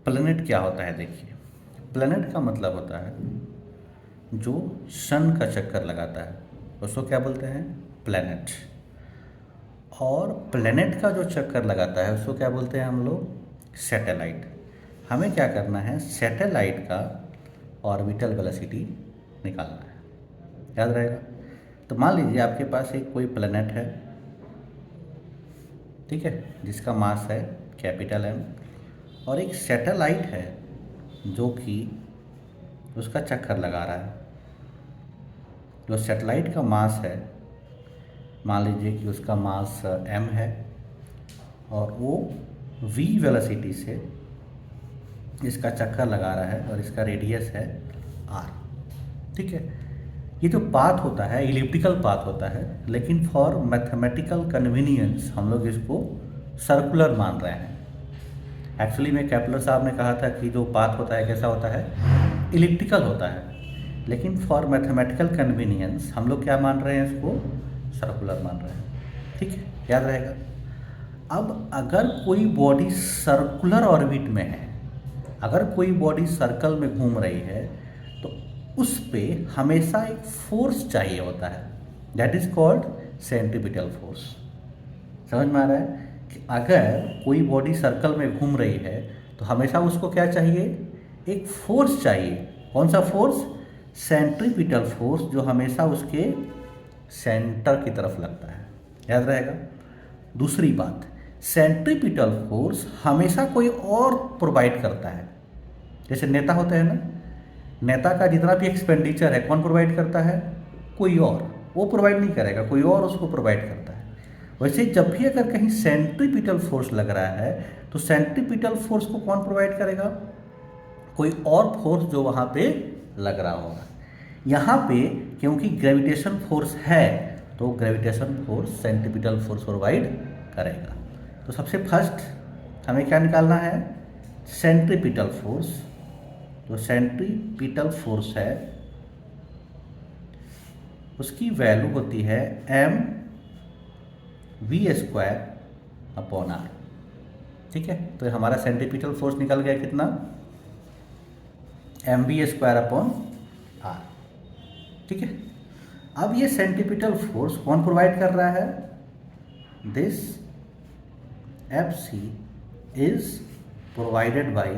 Planet क्या होता है? देखिए, प्लैनेट का मतलब होता है जो सन का चक्कर लगाता है उसको क्या बोलते हैं? प्लैनेट। और प्लैनेट का जो चक्कर लगाता है उसको क्या बोलते हैं हम लोग? सैटेलाइट। हमें क्या करना है? सैटेलाइट का ऑर्बिटल वेलोसिटी निकालना है। याद रहेगा? तो मान लीजिए आपके पास एक कोई प्लैनेट है, ठीक है, जिसका मास है कैपिटल एम, और एक सैटेलाइट है जो कि उसका चक्कर लगा रहा है। जो सैटेलाइट का मास है, मान लीजिए कि उसका मास एम है और वो वी वेलोसिटी से इसका चक्कर लगा रहा है और इसका रेडियस है आर। ठीक है, ये जो पाथ होता है इलिप्टिकल पाथ होता है, लेकिन फॉर मैथमेटिकल कन्वीनियंस हम लोग इसको सर्कुलर मान रहे हैं। एक्चुअली में केपलर साहब ने कहा था कि जो पाथ होता है कैसा होता है? इलिप्टिकल होता है, लेकिन फॉर मैथमेटिकल कन्वीनियंस हम लोग क्या मान रहे हैं? इसको सर्कुलर मान रहे हैं। ठीक है, याद रहेगा। अब अगर कोई बॉडी सर्कुलर ऑर्बिट में है, अगर कोई बॉडी सर्कल में घूम रही है, तो उस पे हमेशा एक फोर्स चाहिए होता है, that is called centripetal force. समझ में आ रहा है कि अगर कोई बॉडी सर्कल में घूम रही है तो हमेशा उसको क्या चाहिए? एक फोर्स चाहिए। कौन सा फोर्स? सेंट्रीपिटल फोर्स, जो हमेशा उसके सेंटर की तरफ लगता है। याद रहेगा। दूसरी बात, सेंट्रीपिटल फोर्स हमेशा कोई और प्रोवाइड करता है। जैसे नेता होते हैं ना, नेता का जितना भी एक्सपेंडिचर है कौन प्रोवाइड करता है? कोई और। वो प्रोवाइड नहीं करेगा, कोई और उसको प्रोवाइड करता है। वैसे जब भी अगर कहीं सेंट्रीपिटल फोर्स लग रहा है तो सेंट्रीपिटल फोर्स को कौन प्रोवाइड करेगा? कोई और फोर्स जो वहाँ पे लग रहा होगा। यहाँ पे क्योंकि ग्रेविटेशन फोर्स है तो gravitation force centripetal force provide करेगा। तो सबसे फर्स्ट हमें क्या निकालना है? Centripetal force. तो सेंट्रीपिटल फोर्स है उसकी वैल्यू होती है m v square upon r. ठीक है, तो हमारा सेंट्रीपिटल फोर्स निकल गया कितना? M v square upon r. ठीक है, अब ये सेंट्रीपिटल फोर्स कौन प्रोवाइड कर रहा है? This F c is provided by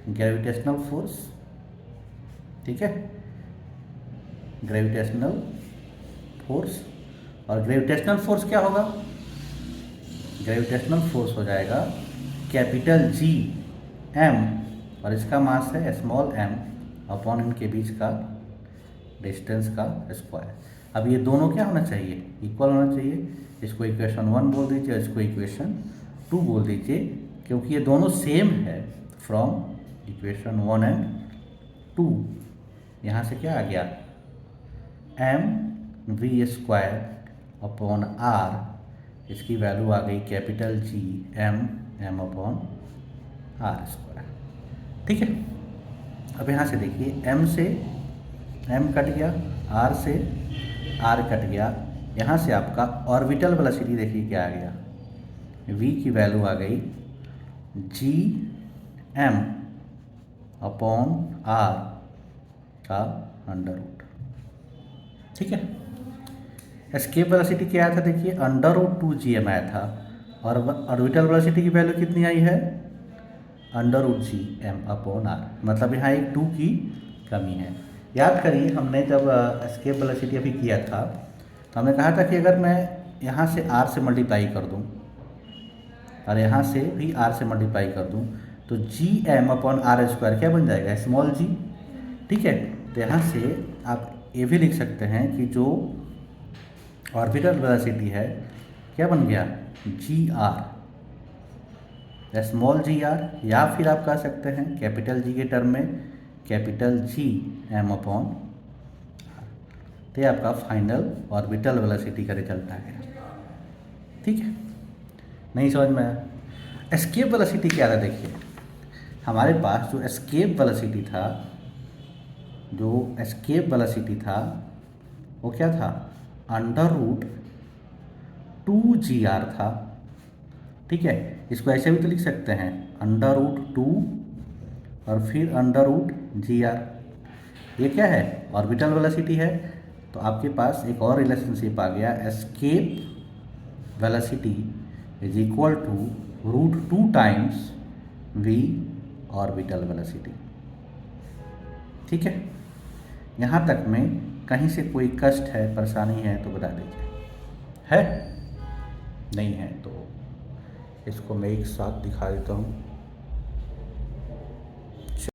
gravitational force. ठीक है, ग्रेविटेशनल फोर्स। और ग्रेविटेशनल फोर्स क्या होगा? ग्रेविटेशनल फोर्स हो जाएगा कैपिटल जी एम, और इसका मास है स्मॉल एम अपॉन इनके बीच का डिस्टेंस का स्क्वायर। अब ये दोनों क्या होना चाहिए? इक्वल होना चाहिए। इसको इक्वेशन 1 बोल दीजिए, इसको इक्वेशन 2 बोल दीजिए, क्योंकि ये दोनों सेम है। फ्रॉम इक्वेशन 1 एंड 2 यहाँ से क्या आ गया? M v square upon r, इसकी वैल्यू आ गई capital G M upon r square. ठीक है, अब यहाँ से देखिए, एम से एम कट गया, आर से आर कट गया। यहाँ से आपका ऑर्बिटल वेलोसिटी देखिए क्या आ गया? वी की वैल्यू आ गई जी एम अपॉन आर का अंडर रूट। ठीक है, एस्केप वेलोसिटी क्या आया था? देखिए अंडर रूट 2 जी एम आया था, और ऑर्बिटल वेलोसिटी की वैल्यू कितनी आई है? Under root G M upon r. मतलब यहाँ एक 2 की कमी है। याद करिए, हमने जब एस्केप वेलोसिटी अभी किया था तो हमने कहा था कि अगर मैं यहाँ से आर से मल्टीप्लाई कर दूँ और यहाँ से भी आर से मल्टीप्लाई कर दूँ तो G M upon r square क्या बन जाएगा? Small g. ठीक है, तो यहाँ से आप ये भी लिख सकते हैं कि जो ऑर्बिटल वेलोसिटी है क्या बन गया? जी आर, स्मॉल जी आर, या फिर आप कह सकते हैं कैपिटल जी के टर्म में capital G M upon R. तो ये आपका फाइनल ऑर्बिटल वेलोसिटी का रिजल्ट आ गया। ठीक है, नहीं समझ में आया? एस्केप वेलोसिटी क्या था? देखिए हमारे पास जो एस्केप वेलोसिटी था वो क्या था? अंडर रूट 2 जी आर था, ठीक है, इसको ऐसे भी तो लिख सकते हैं, √2 और फिर √gr। ये क्या है, ऑर्बिटल वेलोसिटी है। तो आपके पास एक और रिलेशनशिप आ गया, escape velocity is equal to √2 times v orbital velocity. ठीक है, यहाँ तक में कहीं से कोई कष्ट है, परेशानी है तो बता दीजिए। है नहीं है तो इसको मैं एक साथ दिखा देता हूँ।